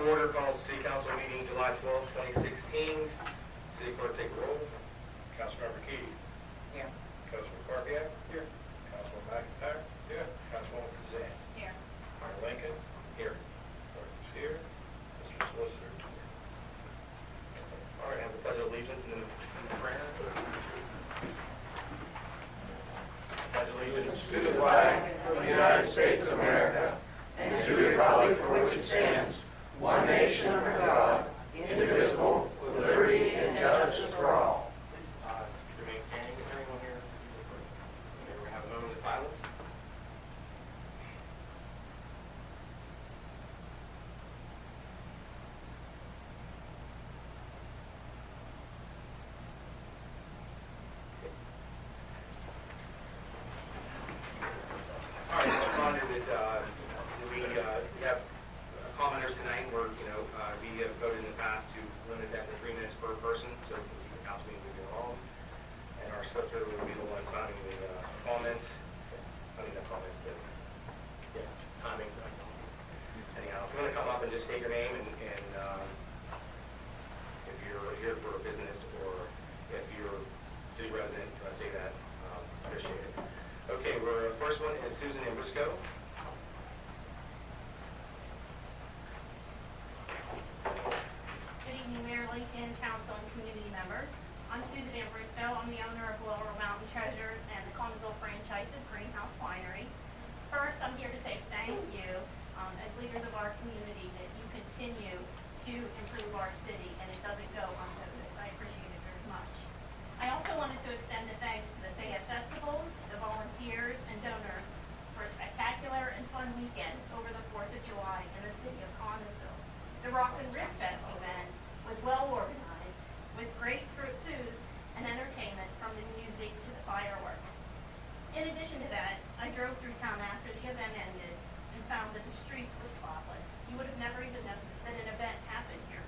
order, call City Council meeting July 12, 2016. City Clerk, take the roll. Councilmember Key. Here. Councilman Carpiak. Here. Councilman McIntyre. Here. Councilwoman Kazan. Here. Mayor Lincoln. Here. Clerk is here. Mr. Solicitor. All right, have the pledge of allegiance and the prayer. Pledge allegiance To the flag of the United States of America and to the republic for which it stands, one nation under God, indivisible, with liberty and justice for all. Remain standing. Is there anyone here? Okay, we have a moment of silence. All right, so I'm honored that we have commenters tonight. We're, we have voted in the past to limit that to 3 minutes per person, so we can keep the council meeting moving along. And our solicitor will be the one signing the comments. Timing. Anyhow, if you want to come up and just state your name and if you're here for a business or if you're a city resident, say that. Appreciate it. Okay, first one is Susan Embrisco. Good evening, Mayor Lincoln, Council, and community members. I'm Susan Embrisco. I'm the owner of Lower Mountain Treasures and the Connersville franchise of Greenhouse Winery. First, I'm here to say thank you as leaders of our community that you continue to improve our city, and it doesn't go unnoticed. I appreciate it very much. I also wanted to extend a thanks to the Fayette Festivals, the volunteers, and donors for a spectacular and fun weekend over the 4th of July in the city of Connersville. The Rock and Rib Fest event was well organized with great food and entertainment from the music to the fireworks. In addition to that, I drove through town after the event ended and found that the streets were spotless. You would have never even known that an event happened here.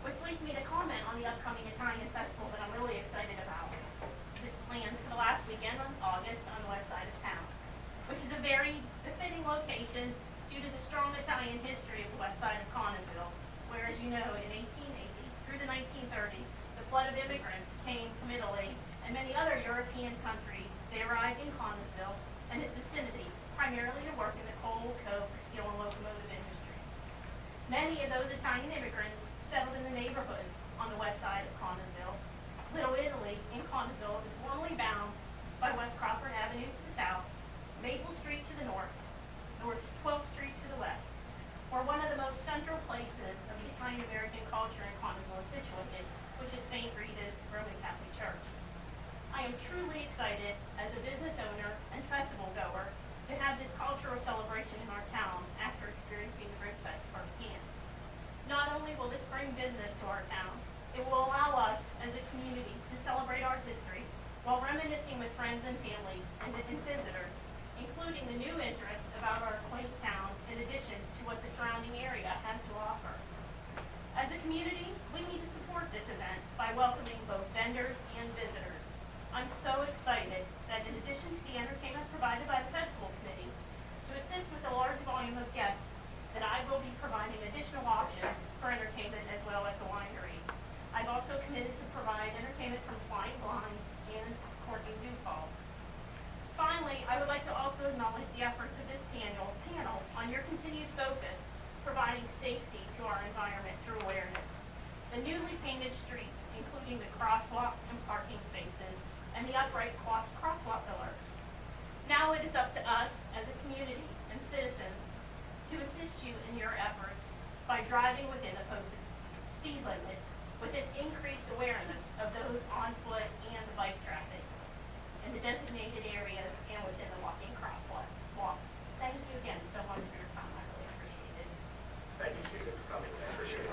Which leads me to comment on the upcoming Italian festival that I'm really excited about. It's planned for the last weekend of August on the west side of town, which is a very befitting location due to the strong Italian history of the west side of Connersville, where, as you know, in 1880 through the 1930s, the flood of immigrants came from Italy and many other European countries. They arrived in Connersville and its vicinity, primarily to work in the coal, coke, steel, and locomotive industries. Many of those Italian immigrants settled in the neighborhoods on the west side of Connersville. Little Italy in Connersville is formally bound by West Crawford Avenue to the south, Maple Street to the north, North 12th Street to the west, where one of the most central places of the Italian-American culture in Connersville is situated, which is St. Rita's Roman Catholic Church. I am truly excited as a business owner and festival goer to have this cultural celebration in our town after experiencing the Rib Fest firsthand. Not only will this bring business to our town, it will allow us as a community to celebrate our history while reminiscing with friends and families and visitors, including the new interests about our quaint town in addition to what the surrounding area has to offer. As a community, we need to support this event by welcoming both vendors and visitors. I'm so excited that in addition to the entertainment provided by the festival committee, to assist with the large volume of guests, that I will be providing additional options for entertainment as well at the winery. I've also committed to provide entertainment from Flying Blinds and Courtney Zoo Falls. Finally, I would like to also acknowledge the efforts of this panel on your continued focus, providing safety to our environment through awareness. The newly painted streets, including the crosswalks and parking spaces, and the upright crosswalk alerts. Now it is up to us as a community and citizens to assist you in your efforts by driving within the posted speed limit with an increased awareness of those on foot and bike traffic in the designated areas and within the walking crosswalks. Thank you again so much for your time. I really appreciate it. Thank you, Susan, for coming. I appreciate it.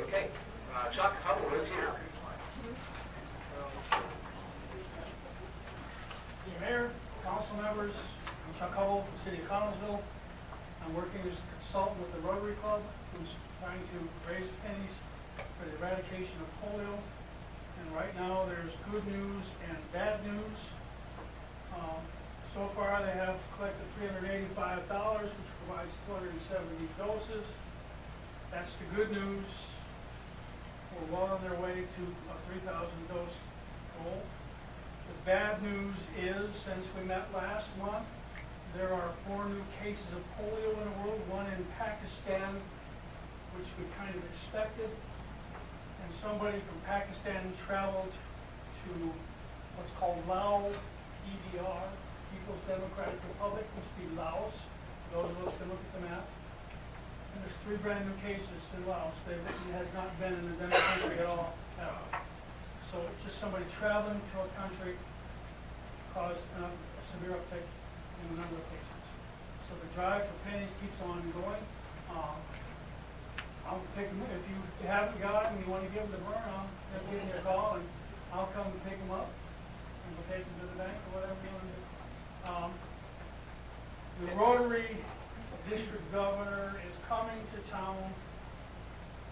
Okay, Chuck Hubble is here. Mr. Mayor, council members, I'm Chuck Hubble from the city of Connersville. I'm working as a consultant with the Rotary Club, who's trying to raise pennies for the eradication of polio. And right now, there's good news and bad news. So far, they have collected $385, which provides 270 doses. That's the good news. We're well on their way to a 3,000 dose goal. The bad news is, since we met last month, there are 4 new cases of polio in the world, one in Pakistan, which we kind of expected. And somebody from Pakistan traveled to what's called Laos, PDR, People's Democratic Republic, must be Laos. Those of us can look at the map. And there's 3 brand new cases in Laos. He has not been in the endemic country at all. So it's just somebody traveling to a country caused a severe uptick in the number of cases. So the drive for pennies keeps on going. I'll pick them, if you haven't got them, you want to give them to Vern, they'll give me a call and I'll come and pick them up and we'll take them to the bank or whatever you want to do. The Rotary District Governor is coming to town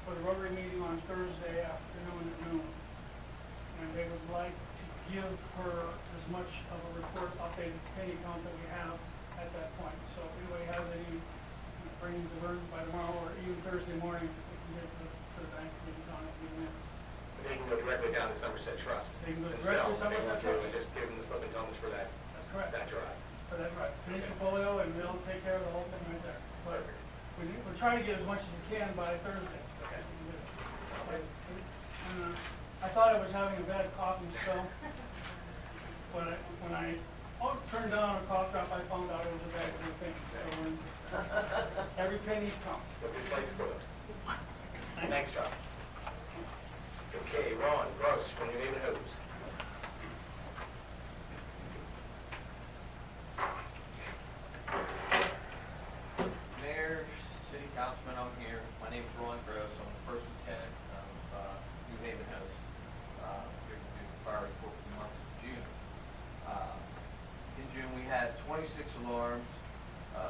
for the Rotary meeting on Thursday afternoon at noon. And they would like to give her as much of a report, updated penny count that we have at that point. So if anybody has any, bring them to Vern by tomorrow or even Thursday morning, we can get to the bank, we can give them in. They can go directly down to Somerset Trust. They can go directly to themselves, if they Somerset want to, Trust. and just give them the slip and tell for that, That's correct. that drive. For that, right, finish the polio and they'll take care of the whole thing right there. But we're trying to get as much as we can by Thursday. Okay. And, I thought I was having a bad coughing spell. When I turned down a cough drop, I found out it was a bad thing. So every penny counts. So good place for them. Thanks, John. Okay, Ron Gross from New Haven Hose. Mayor, City Councilman, I'm here. My name is Ron Gross. I'm the first lieutenant of New Haven House. Here to do the fire report for the month of June. In June, we had 26 alarms, 6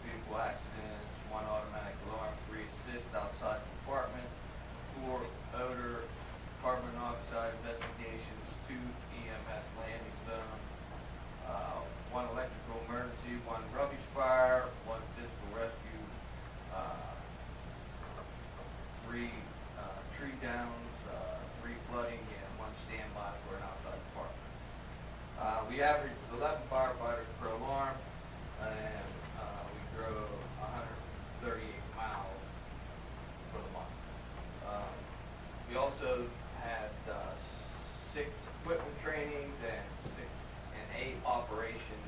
vehicle accidents, 1 automatic alarm, 3 assists outside the department, 4 odor, carbon monoxide investigations, 2 EMS landing zone, 1 electrical emergency, 1 rubbish fire, 1 physical rescue, 3 tree downs, 3 flooding, and 1 standby for an outside department. We averaged 11 firefighters per alarm, and we drove 138 miles for the month. We also had 6 equipment trainings and 8 operation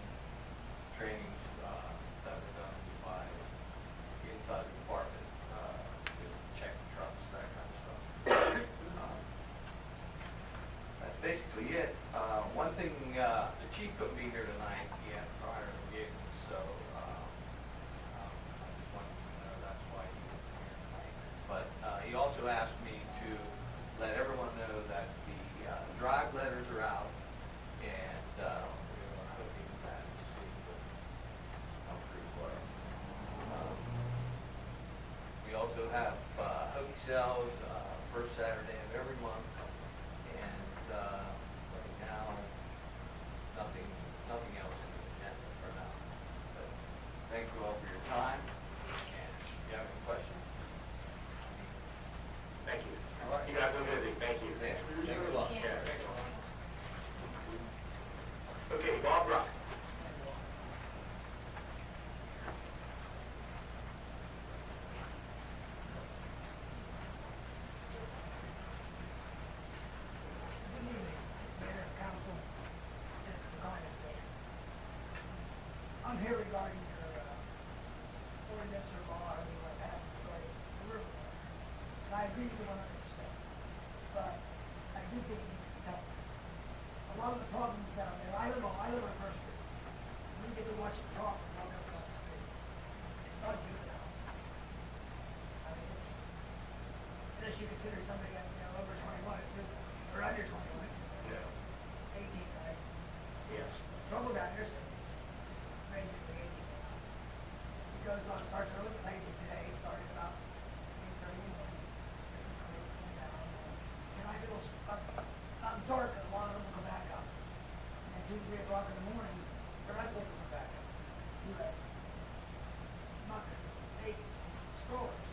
trainings that were done by inside the department, to check trucks, that kind of stuff. That's basically it. One thing, the chief couldn't be here tonight. He had prior engagements, so I just wanted you to know that's why he wasn't here tonight. But he also asked me to let everyone know that the drive letters are out, and we're hoping that the city will come through for us. We also have hoagie sales first Saturday of every month, and right now, nothing else in the agenda for now. But thank you all for your time, and if you have any questions, Thank you. All right. You guys are busy. Thank you. yeah, thanks a lot. Yeah, thanks. Okay, Bob Rock. Good evening, Mayor, Council, just the comments there. I'm here regarding your ordinance or law, or you want to pass it regarding the river water. And I agree with you 100%. But I do think it needs to be helped. A lot of the problems down there, I live on First Street. We get to watch the talk and walk up and down the street. It's not juveniles. I mean, it's, unless you consider somebody, over 21 is juvenile, or under 21. No. 18, right? Yes. Trouble down there is basically 18. It goes on, starts early, late today, it started about 8:30 in the morning. Tonight it will, dark, and a lot of them will come back up. And 2, 3 o'clock in the morning, they're not taking them back. You have mothers, babies, strollers,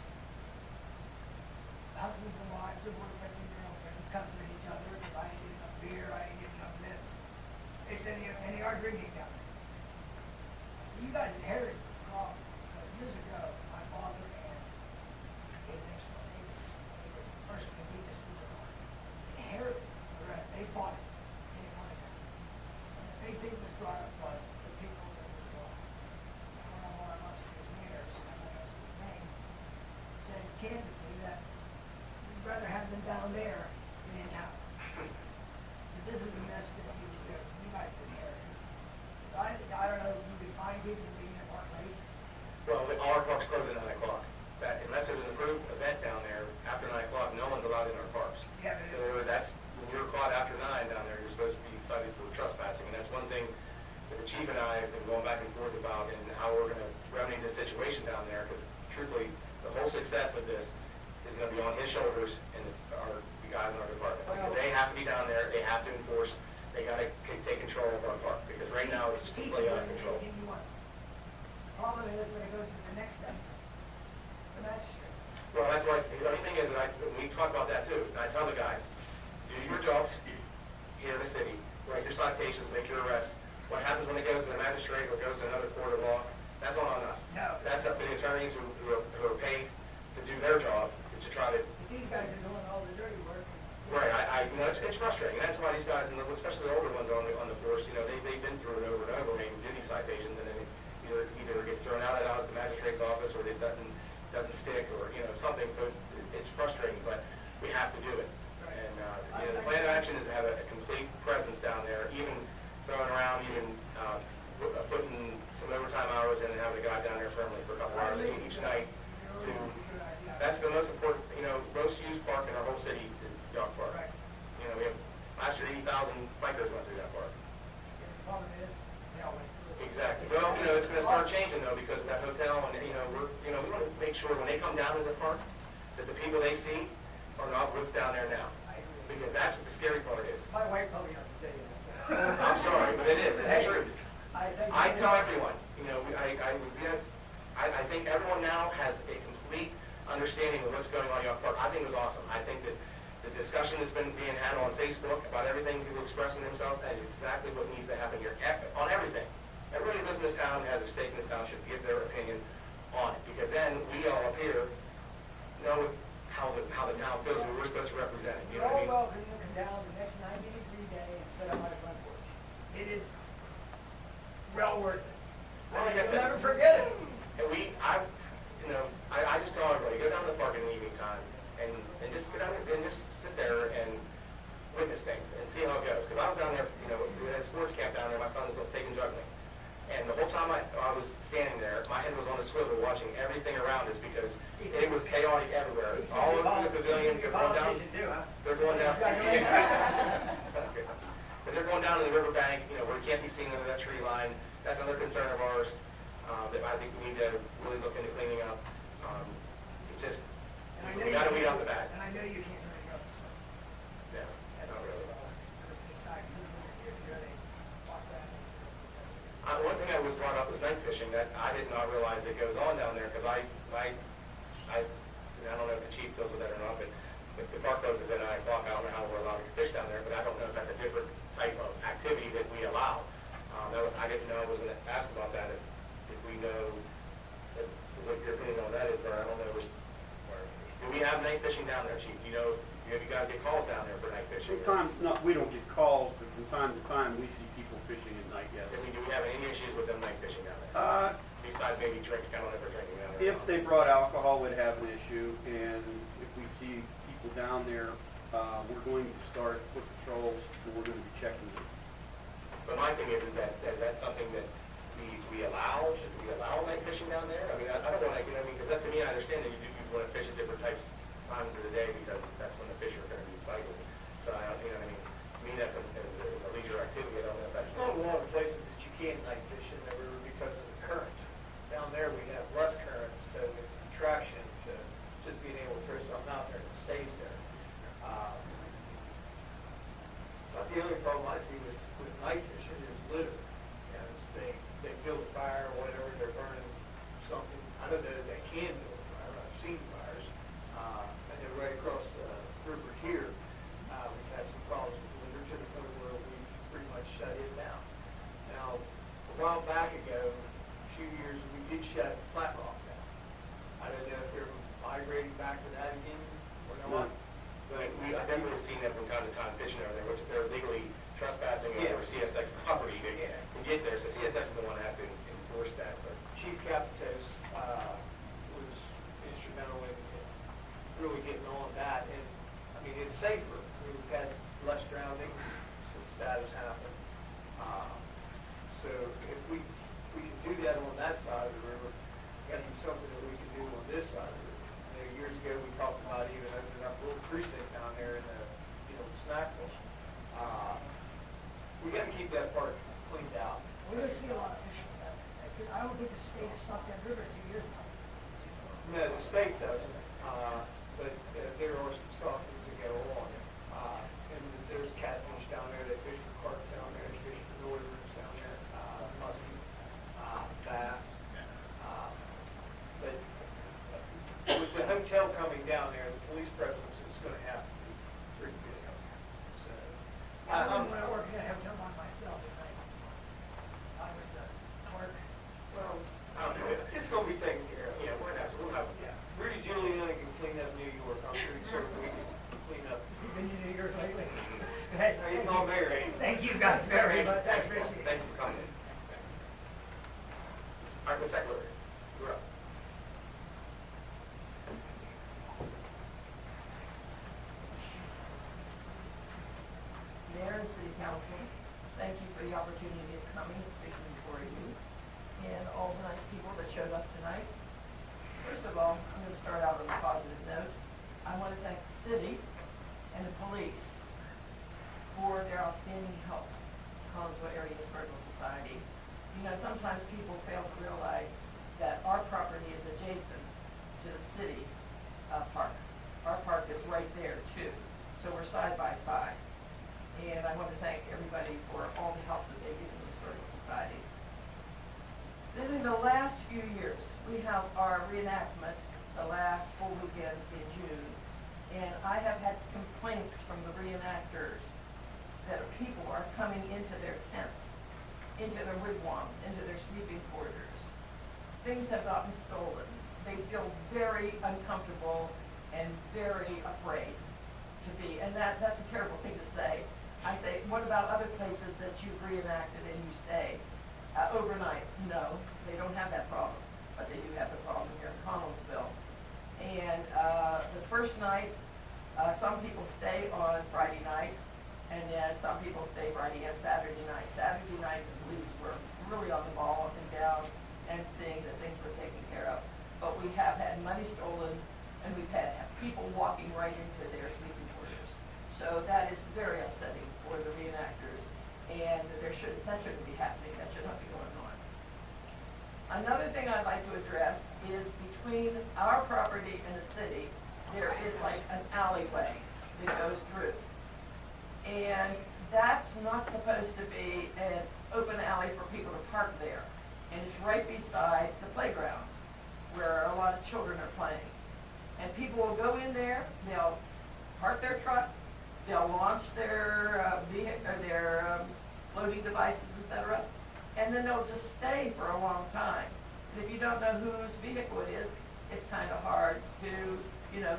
husbands and wives, or boyfriends and girlfriends cussing at each other because I ain't getting enough beer, I ain't getting enough this. And they are drinking down there. You guys inherited this problem because years ago, my father and his next door neighbor, the person that beat this group apart, inherited the rest. They fought it. They didn't want it. And the big thing that was brought up was the people that were brought. One of our illustrious mayors, I'm not going to use his name, said candidly that we'd rather have them down there than in town. So this is the mess that you guys inherited. I don't know if you can find people being in Park Lake. Well, our park's closing at 9 o'clock. Unless there's an approved event down there, after 9 o'clock, no one's allowed in our parks. Yeah, but So that's, when you're caught after 9 down there, you're supposed to be cited for trespassing. And that's one thing that the chief and I have been going back and forth about and how we're gonna remedy this situation down there. Because truthfully, the whole success of this is gonna be on his shoulders and the guys in our department. Because they have to be down there, they have to enforce, they gotta take control of our park. Because right now, it's completely out of control. Problem is when it goes to the next step, the magistrate. Well, that's why, the only thing is, that we talk about that too, and I tell the guys, do your jobs here in the city, write your citations, make your arrests. What happens when it goes to the magistrate or goes to another court of law, that's not on us. No. That's up to the attorneys who are paid to do their job, to try to. But these guys are doing all the dirty work. Right, you know, it's frustrating, that's why these guys, and especially the older ones on the force, you know, they've been through it over and over, making do these citations, and then either it gets thrown out at the magistrate's office, or it doesn't stick, or, you know, something, so it's frustrating, but we have to do it. And, you know, the plan of action is to have a complete presence down there, even throwing around, even putting some overtime hours in and having a guy down there firmly for a couple hours each night to, that's the most important, you know, most used park in our whole city is Dog Park. Right. You know, we have, last year, 80,000 bikers went through that park. The problem is, they all went through it. Exactly. Well, you know, it's gonna start changing though, because of that hotel, and, you know, we want to make sure when they come down to the park, that the people they see are not what's down there now. I agree. Because that's what the scary part is. My wife told me not to say that. I'm sorry, but it is, it's the truth. I tell you. everyone, you know, I think everyone now has a complete understanding of what's going on in York Park. I think it was awesome. I think that the discussion that's been being had on Facebook about everything, people expressing themselves, that is exactly what needs to happen here, on everything. Everybody who lives in this town, has a stake in this town, should give their opinion on it, because then we all up here know how the town feels, and we're supposed to represent it, you You're know what I all mean? welcome to come down the next 90-degree day and sit on my front porch. It is well worth it. Well, like I You'll said- never forget it. And I just tell everybody, go down to the park in the evening time, and just go down there, and just sit there and witness things, and see how it goes. Because I was down there, you know, at a sports camp down there, my son was taking juggling. And the whole time I was standing there, my head was on the swivel watching everything around us, because it was chaotic everywhere. All over the pavilions, they're going down. Too, huh? They're going down. But they're going down to the riverbank, you know, where it can't be seen under that tree line. That's another concern of ours, that I think we need to really look into cleaning up. We gotta weed out the bad. And I know you can't really go this way. Yeah, That's not really. Besides, if you're they walk that. One thing that was brought up was night fishing, that I did not realize that goes on down there, because I don't know if the chief deals with that or not, but if the park closes at 9 o'clock, I don't know how we're allowed to fish down there, but I don't know if that's a different type of activity that we allow. I didn't know, I was gonna ask about that, if we know what your opinion on that is, but I don't know. Do we have night fishing down there, chief? Do you guys get calls down there for night fishing? Sometimes, no, we don't get calls, but from time to time, we see people fishing at night, yes. Do we have any issues with them night fishing down there? Besides maybe drinking, I don't know if they're drinking down there. If they brought alcohol, we'd have an issue, and if we see people down there, we're going to start foot patrols, and we're going to be checking them. But my thing is that something that we allow? Should we allow night fishing down there? I mean, I don't want to, you know, because that to me, I understand that you want to fish at different times of the day, because that's when the fish are going to be biting. So I don't, you know what I mean? To me, that's a leisure activity. I don't know if that's. There's not a lot of places that you can't night fish in the river because of the current. Down there, we have less current, so it's an attraction to just being able to throw something out there that stays there. But the only problem I see with night fishing is while back ago, a few years, we did shut Flat Rock down. I don't know if they're migrating back to that again or not. But I've definitely seen that from time to time fishing over there, which they're legally trespassing Yeah. over CSX property to Yeah. get there. So CSX is the one that has to enforce that, but. Chief Capitos was instrumental in really getting on that, and, I mean, it's safer. We've had less drownings since that has happened. So if we can do that on that side of the river, we gotta do something that we can do on this side of the river. You know, years ago, we talked about even opening up a little precinct down there in the, Snackville. We gotta keep that part cleaned out. We don't see a lot of fishing down there. I don't think the state stopped that river 2 years ago. No, the state doesn't, but there are some stockings that go on. And there's catfish down there, they fish for carp down there, they fish for northerns down there, muskie, bass. But with the hotel coming down there, the police presence is gonna have to be pretty good up there. So, I remember when I worked at a hotel by myself, and I was a clerk. well, it's gonna be taken care of. Yeah, we'll have, Yeah, Rudy Giuliani can clean up New York, I'm pretty certain we can clean up. Been to New York lately? Hey, He's not married. Thank you guys very much, I appreciate it. Thank you for coming in. All right, Ms. Eckler, you're up. Mayor and City Council, thank you for the opportunity of coming and speaking before you and all the nice people that showed up tonight. First of all, I'm going to start out on a positive note. I want to thank the city and the police for their outstanding help to Collinsville Area Historical Society. You know, sometimes people fail to realize that our property is adjacent to the city park. Our park is right there too, so we're side by side. And I want to thank everybody for all the help that they give the Historical Society. Then in the last few years, we have our reenactment, the last full weekend in June, and I have had complaints from the reenactors that people are coming into their tents, into their wigwams, into their sleeping quarters. Things have gotten stolen. They feel very uncomfortable and very afraid to be, and that's a terrible thing to say. I say, what about other places that you've reenacted and you stay overnight? No, they don't have that problem, but they do have the problem here in Connellsville. And the first night, some people stay on Friday night, and then some people stay Friday and Saturday night. Saturday night, the police were really on the ball and down and seeing that things were taken care of. But we have had money stolen, and we've had people walking right into their sleeping quarters. So that is very upsetting for the reenactors, and that shouldn't be happening, that should not be going on. Another thing I'd like to address is between our property and the city, there is like an alleyway that goes through. And that's not supposed to be an open alley for people to park there. And it's right beside the playground where a lot of children are playing. And people will go in there, they'll park their truck, they'll launch their loading devices, etc., and then they'll just stay for a long time. And if you don't know whose vehicle it is, it's kind of hard to,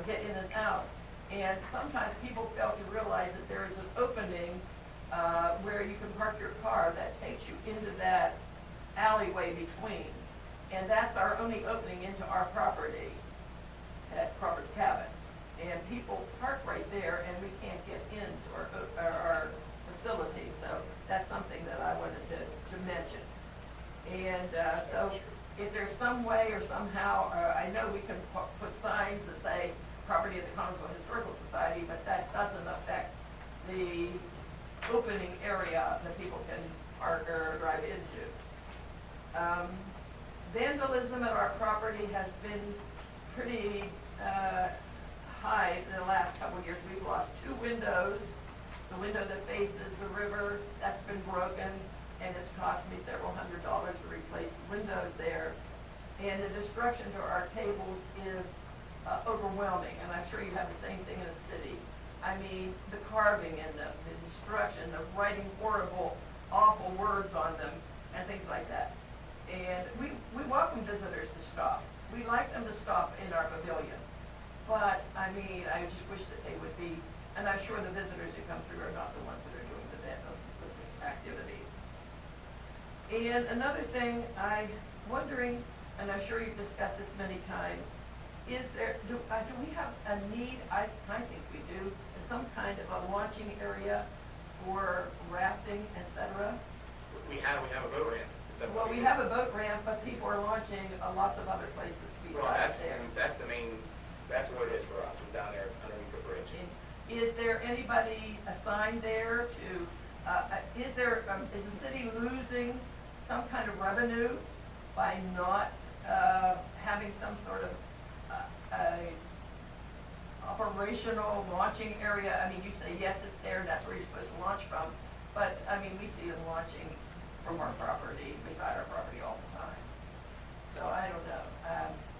get in and out. And sometimes people fail to realize that there is an opening where you can park your car that takes you into that alleyway between. And that's our only opening into our property at Crawford's Cabin. And people park right there, and we can't get into our facility. So that's something that I wanted to mention. And so if there's some way or somehow, I know we can put signs that say property of the Collinsville Historical Society, but that doesn't affect the opening area that people can park or drive into. Vandalism at our property has been pretty high in the last couple of years. We've lost 2 windows. The window that faces the river, that's been broken, and it's cost me several $100s to replace the windows there. And the destruction to our tables is overwhelming, and I'm sure you have the same thing in the city. I mean, the carving and the destruction, the writing horrible, awful words on them, and things like that. And we welcome visitors to stop. We like them to stop in our pavilion. But, I mean, I just wish that they would be, and I'm sure the visitors who come through are not the ones that are doing the vandalism activities. And another thing, I'm wondering, and I'm sure you've discussed this many times, is there, do we have a need, I think we do, some kind of a launching area for rafting, et cetera? We have a boat ramp. Is that Well, what we mean? have a boat ramp, but people are launching lots of other places Well, besides there. that's the main, that's what it is for us, is down there underneath the bridge. Is there anybody assigned there to, is the city losing some kind of revenue by not having some sort of a operational launching area? I mean, you say, yes, it's there, and that's where you're supposed to launch from, but, I mean, we see them launching from our property, beside our property all the time. So I don't know.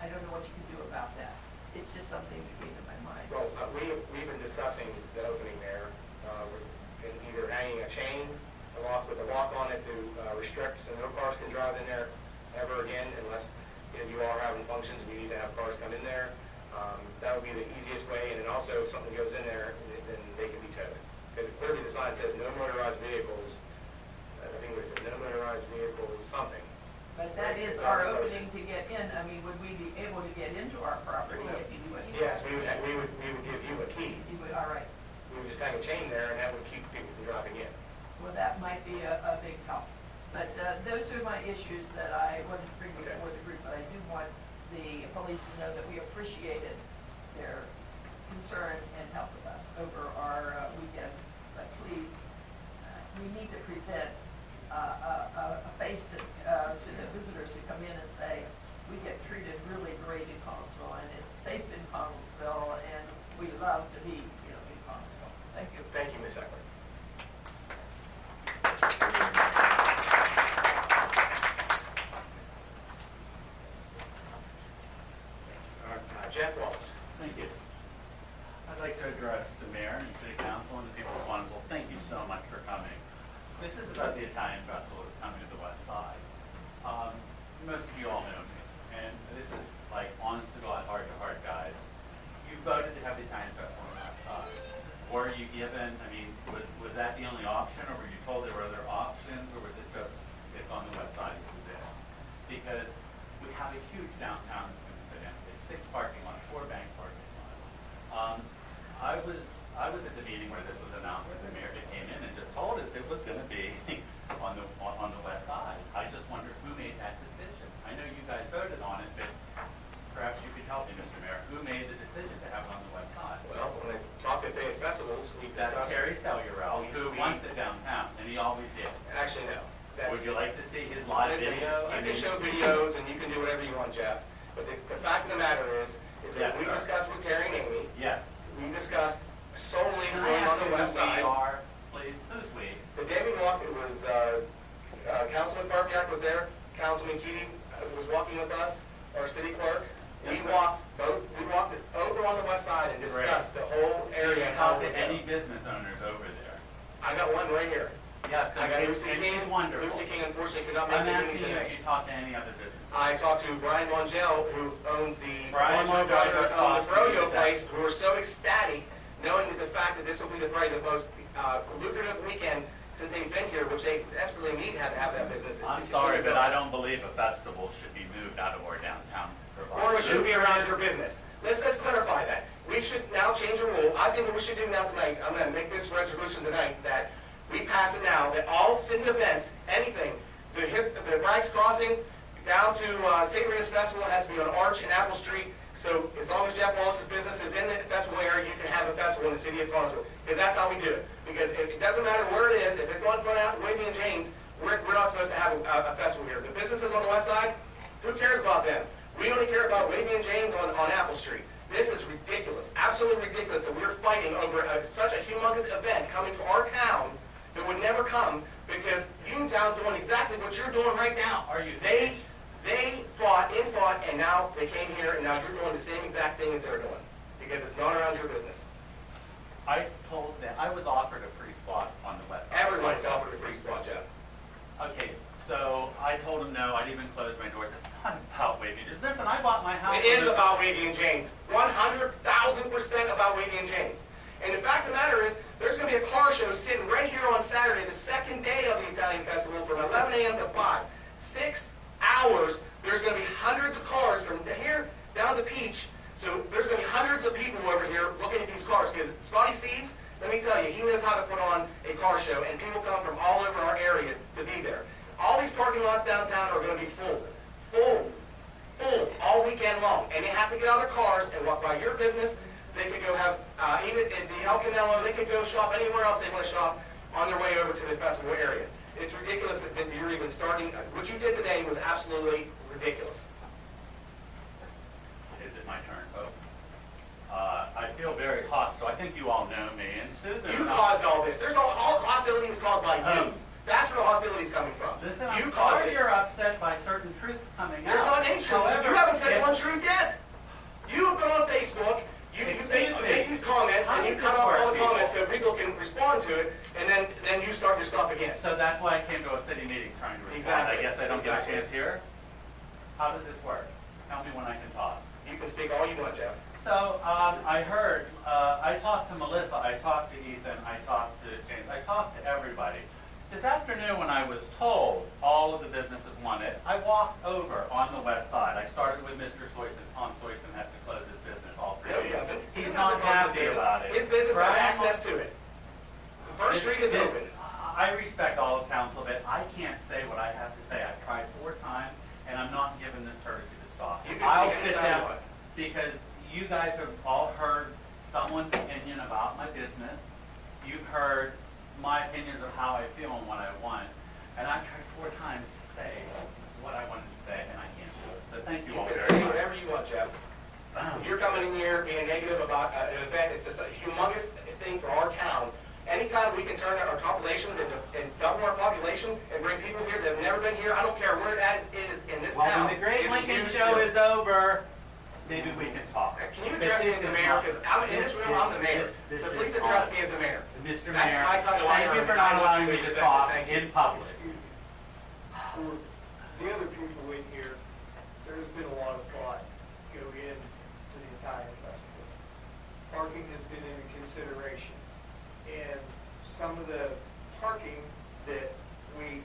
I don't know what you can do about that. It's just something that came to my mind. Well, we've been discussing the opening there, with either hanging a chain with a lock on it to restrict so no cars can drive in there ever again unless you are having functions, we need to have cars come in there. That would be the easiest way, and then also if something goes in there, then they can be towed. Because clearly the sign says no motorized vehicles, I think it says no motorized vehicles, something. But that is our opening to get in. I mean, would we be able to get into our property if you do anything? Yes, we would give you a key. You would, all right. We would just hang a chain there, and that would keep people from driving in. Well, that might be a big help. But those are my issues that I wanted to bring before the group, but I do want the police to know that we appreciated their concern and help with us over our weekend. But please, we need to present a face to the visitors who come in and say, we get treated really great in Connellsville, and it's safe in Connellsville, and we love to be, in Connellsville. Thank you. Thank you, Ms. Eckler. Jeff Wallace. Thank you. I'd like to address the mayor and city council and the people of Quantico. Thank you so much for coming. This is about the Italian festival that's coming to the west side. Most of you all know me, and this is like honest to God, heart to heart, guys. You voted to have the Italian festival on the west side. Were you given, I mean, was that the only option, or were you told there were other options, or was it just, it's on the west side, it's there? Because we have a huge downtown incident, 6 parking lots, 4 bank parking lots. I was at the meeting where this was announced, where the mayor came in and just told us it was going to be on the west side. I just wondered who made that decision. I know you guys voted on it, but perhaps you could help me, Mr. Mayor. Who made the decision to have it on the west side? Well, when I talk at Fayette festivals, we That's discussed. Terry Cellural, who wants it downtown, and he always did. Actually, no. Would you like to see his live Listen, video? You can show videos and you can do whatever you want, Jeff. But the fact of the matter is that Yes, we sir. discussed with Terry and Amy, Yes. we discussed solely Can I going on ask the you west who we side. are, please? Who's we? The day we walked, it was, Councilman Barbiak was there, Councilman Mtg was walking with us, our city clerk. We Yes, sir. walked over on the west side and discussed the whole area. Did you and how talk to it would go. any business owners over there? I got one right here. Yes, I got and Lucy she's King. wonderful. Lucy King unfortunately could not make I'm the asking meeting you if today. you talk to any other business. I talked to Brian Mongell, who owns the Brian Mongell Mongell brother just owned the talked to you, Froyo is that- place, who were so ecstatic, knowing that the fact that this will be probably the most lucrative weekend since they've been here, which they desperately need to have that business. I'm sorry, but I don't believe a festival should be moved out of our downtown. Or it should be around your business. Let's clarify that. We should now change a rule. I think what we should do now tonight, I'm gonna make this resolution tonight, that we pass it now, that all city events, anything, the Bragg's Crossing down to St. Rita's Festival has to be on Arch and Apple Street. So as long as Jeff Wallace's business is in the festival area, you can have a festival in the city of Connellsville. Because that's how we do it. Because it doesn't matter where it is, if it's not in front of Wavy and James, we're not supposed to have a festival here. The businesses on the west side, who cares about them? We only care about Wavy and James on Apple Street. This is ridiculous, absolutely ridiculous that we're fighting over such a humongous event coming to our town that would never come because Uniontown's doing exactly what you're doing right now. Are you? They fought, and now they came here, and now you're doing the same exact thing as they're doing because it's not around your business. I told them, I was offered a free spot on the west side. Everyone's offered a free spot, Jeff. Okay, so I told him no, I'd even close my doors. It's not about Wavy and James. Listen, I bought my house. It is about Wavy and James. 100,000% about Wavy and James. And the fact of the matter is, there's going to be a car show sitting right here on Saturday, the second day of the Italian Festival, from 11 a.m. to 5. 6 hours. There's going to be hundreds of cars from here down to Peach. So there's going to be hundreds of people over here looking at these cars. Because Scotty sees, let me tell you, he knows how to put on a car show. And people come from all over our area to be there. All these parking lots downtown are going to be full. Full. Full. All weekend long. And they have to get out of their cars and walk by your business. They could go have, even in the El Canelo, they could go shop anywhere else they want to shop on their way over to the festival area. It's ridiculous that you're even starting. What you did today was absolutely ridiculous. Is it my turn? Oh. I feel very hostile. I think you all know me. And Susan. You caused all this. There's all hostility was caused by you. That's where the hostility is coming from. Listen, You I'm caused sorry this. you're upset by certain truths coming out. There's not any truth. However, You haven't said if- one truth yet. You have been on Facebook. You Excuse me. make these comments, How and you does cut this off work, all the comments people? so people can respond to it, and then you start your stuff again. So that's why I came to a city meeting trying to respond. Exactly. I guess I don't get a Exactly. chance here. How does this work? Tell me when I can talk. You can speak all you want, Jeff. So I heard, I talked to Melissa, I talked to Ethan, I talked to James, I talked to everybody. This afternoon when I was told all of the businesses wanted, I walked over on the west side. I started with Mr. Soyson. Tom Soyson has to close his business all 3 No, he days. doesn't. He He's doesn't have not to close his happy business. about it. His business has Brian- access to it. First Street is This- open. I respect all of council, but I can't say what I have to say. I've tried 4 times, and I'm not given the courtesy to stop. You can I'll speak sit anytime you down, want. because you guys have all heard someone's opinion about my business. You've heard my opinions of how I feel and what I want, and I've tried 4 times to say what I wanted to say, and I can't do it. So thank you You all can very say much. whatever you want, Jeff. You're coming in here being negative about an event. It's just a humongous thing for our town. Anytime we can turn our population and double our population and bring people here that have never been here, I don't care where it is in this Well, town. when the Great it's a Lincoln huge Show deal. is over, maybe we can talk. Can you But address me this as the is mayor? not- Because I'm in this room, I'm the mayor. this So is please address not- me as the mayor. Mr. That's Mayor, my title. I thank you earned, for and I not want allowing you me to to respect it. talk Thank you. in public. For the other people in here, there's been a lot of thought go into the Italian festival. Parking has been in consideration, and some of the parking that we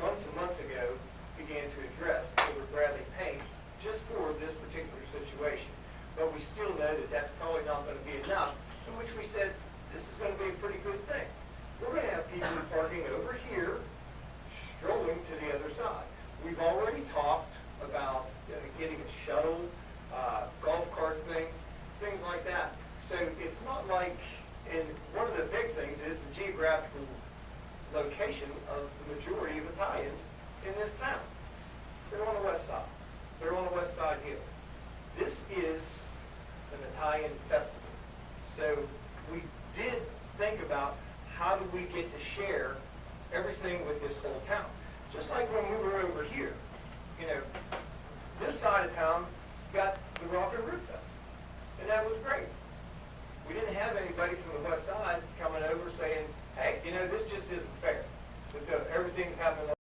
months and months ago began to address over Bradley Payne just for this particular situation. But we still know that that's probably not going to be enough, in which we said, this is going to be a pretty good thing. We're going to have people parking over here, strolling to the other side. We've already talked about getting a shuttle, golf cart thing, things like that. So it's not like, and one of the big things is the geographical location of the majority of Italians in this town. They're on the west side. They're on the west side hill. This is an Italian festival. So we did think about how do we get to share everything with this whole town. Just like when we were over here, this side of town got the Rock and Root Fest, and that was great. We didn't have anybody from the west side coming over saying, hey, this just isn't fair. That everything's happening